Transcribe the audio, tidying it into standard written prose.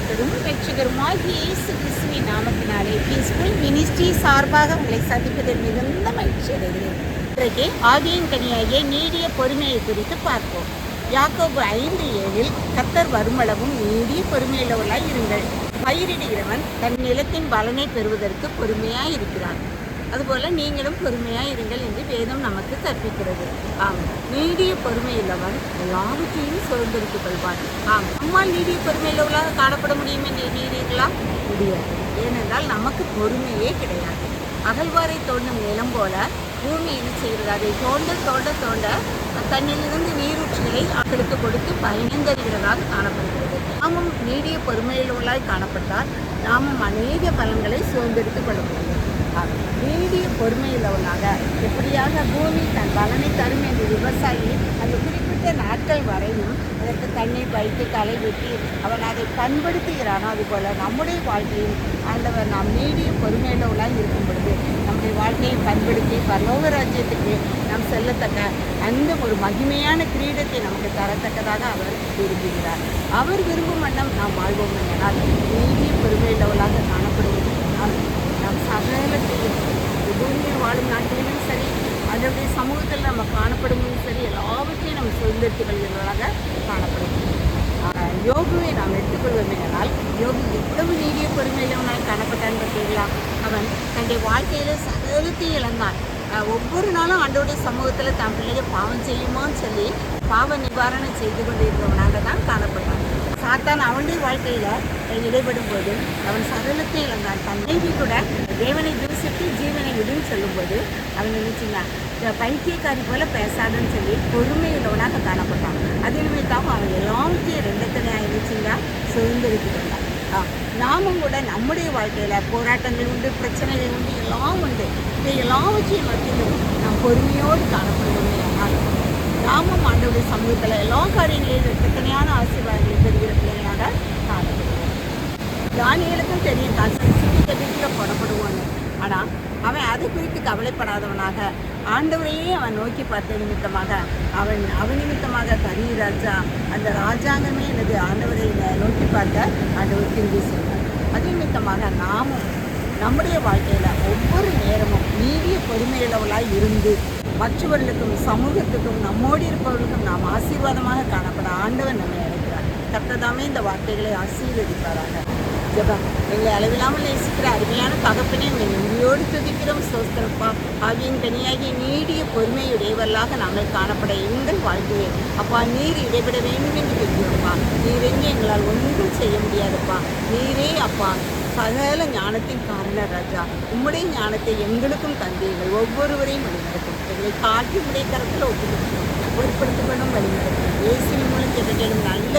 கர்த்தரும் ரட்சகருமாகிய இயேசு கிறிஸ்துவின் நாமத்தினாலே பீஸ்ஃபுல் மினிஸ்ட்ரி சார்பாக உங்களை சந்திப்பதில் மிகுந்த மகிழ்ச்சி அடைகிறேன். இன்றைக்கு ஆவியின் கனியாகிய நீடிய பொறுமையை குறித்து பார்ப்போம். யாக்கோபு 5:7 கர்த்தர் வருமளவும் நீடிய பொறுமையுள்ளவர்களாய் இருங்கள். பயிரிடுகிறவன் தன் நிலத்தின் பலனை பெறுவதற்கு பொறுமையாய் இருக்கிறான். அதுபோல் நீங்களும் பொறுமையாக இருங்கள் என்று வேதம் நமக்கு கற்பிக்கிறது. நீடிய பொறுமையுள்ளவன் எல்லாவற்றையும் சுதந்திரித்துக் கொள்வான். நம்மால் நீடிய பொறுமையுள்ளவர்களாக காணப்பட முடியும் என்று எண்ணுகிறீர்களா? முடியாது. ஏனென்றால் நமக்கு பொறுமையே கிடையாது. அகழ்வாரை தோண்டும் நிலம் போல பூமி என்ன செய்கிறது? அதை தோண்ட தோண்ட தோண்ட தன்னிலிருந்து நீரூற்றுகளை அவர்களுக்கு கொடுத்து பயனந்தருகிறதாக காணப்படுகிறது. நாமும் நீடிய பொறுமையுள்ளவர்களாய் காணப்பட்டால் நாமும் அநேக பலன்களை சுதந்திரித்துக் கொள்ள முடியும். நீடிய பொறுமையுள்ளவனாக எப்படியாக பூமி தன் பலனை தரும் என்று விவசாயி அந்த குறிப்பிட்ட நாட்கள் வரையும் அதற்கு தண்ணீர் வைத்து களை வெட்டி அவன் அதை பண்படுத்துகிறானோ அதுபோல் நம்முடைய வாழ்க்கையில் ஆண்டவர் நாம் நீடிய பொறுமையுள்ளவர்களாக இருக்கும் பொழுது நம்முடைய வாழ்க்கையை பண்படுத்தி பரலோக ராஜ்யத்துக்கு நாம் செல்லத்தக்க அந்த ஒரு மகிமையான கிரீடத்தை நமக்கு தரத்தக்கதாக அவர் விரும்புகிறார். அவர் விரும்பும் வண்ணம் நாம் வாழ்வோம் என்றால் நீடிய பொறுமையுள்ளவர்களாக காணப்படுவது நாம் சகலத்தையும் பூமியில் வாழும் நாட்டிலும் சரி அதனுடைய சமூகத்தில் நம்ம காணப்படும்போதும் சரி எல்லாவற்றையும் நம்ம சுதந்திரத்துக் கொள்கிறவர்களாக காணப்படும். யோகுவை நாம் எடுத்துக்கொள்வோம் என்றால் யோகு எவ்வளவு நீடிய பொறுமையிலவனால் காணப்பட்டான்னு பார்த்தீங்களா? அவன் தன்னுடைய வாழ்க்கையில் சகலத்தையும் இழந்தான். ஒவ்வொரு நாளும் ஆண்டோடைய சமூகத்தில் தன் பிள்ளைகள் பாவம் செய்யுமான்னு சொல்லி பாவ நிவாரணம் செய்து கொண்டிருக்கிறவனாக தான் காணப்பட்டான். சாத்தான் அவனுடைய வாழ்க்கையில் இடைபடும் போது அவன் சகலத்தை இழந்தான். தன் மனைவி கூட தேவனை தூசித்து ஜீவனை விடுன்னு சொல்லும்போது அவன் நினைச்சிங்க பைத்தியக்காரி போல பேசாதுன்னு சொல்லி பொறுமையுள்ளவனாக காணப்பட்டான். அது நிமித்தம் அவன் எல்லாத்தையும் ரெண்டத்தனையாக இருந்துச்சுங்க சுதந்திரித்து கொண்டான். நாமும் கூட நம்முடைய வாழ்க்கையில் போராட்டங்கள் உண்டு, பிரச்சனைகள் உண்டு, எல்லாம் உண்டு. இதை எல்லாவற்றையும் மத்தியிலும் நாம் பொறுமையோடு காணப்படுவோமே. ஆனால் நாமும் ஆண்டவருடைய சமூகத்தில் எல்லா காரியங்களையும் எத்தனையான ஆசீர்வாதங்களை பெறுகிற பிள்ளைகளாக காணப்படுவோம். தானியேலுக்கும் தெரியும் தான் சுற்றி கதிர்ல போடப்படுவான்னு. ஆனால் அவன் அதை குறித்து கவலைப்படாதவனாக ஆண்டவரையே அவன் நோக்கி பார்த்த நிமித்தமாக அவன் நிமித்தமாக தனி ராஜா அந்த ராஜாங்கமே எனது ஆண்டவரை நோக்கி பார்த்த ஆண்டவர் திரும்பி செய்வார். அது நிமித்தமாக நாமும் நம்முடைய வாழ்க்கையில் ஒவ்வொரு நேரமும் நீடிய பொறுமையுள்ளவர்களாய் இருந்து மற்றவர்களுக்கும் சமூகத்துக்கும் நம்மோடு இருப்பவர்களுக்கும் நாம் ஆசீர்வாதமாக காணப்பட ஆண்டவர் நம்மை அழைக்கிறார். கர்த்ததாமே இந்த வார்த்தைகளை ஆசீர்வதிப்பாராக. ஜெபம். எங்களை அளவில்லாமல் நேசிக்கிற அருமையான தகப்பனே உங்கள் நன்றியோடு துதிக்கிறோம். சோஸ்திரப்பா ஆவியின் கனியாகிய நீடிய பொறுமையுடையவர்களாக நாங்கள் காணப்பட எங்கள் வாழ்க்கையே அப்பா நீர் இடைபெற வேண்டும் என்று தெரியும்ப்பா. நீர் எங்கே எங்களால் ஒன்றும் செய்ய முடியாதுப்பா. நீரே அப்பா சகல ஞானத்தின் காரண ராஜா. உம்முடைய ஞானத்தை எங்களுக்கும் தந்தீர்கள். ஒவ்வொருவரையும் வழிநடத்தும். எங்களை காட்டி உடைய கரத்தில் ஒப்புப்படுத்தும். பொருட்படுத்தப்படும் வழிநடத்தும். இயேசுவின் மூலம் கேட்ட நல்ல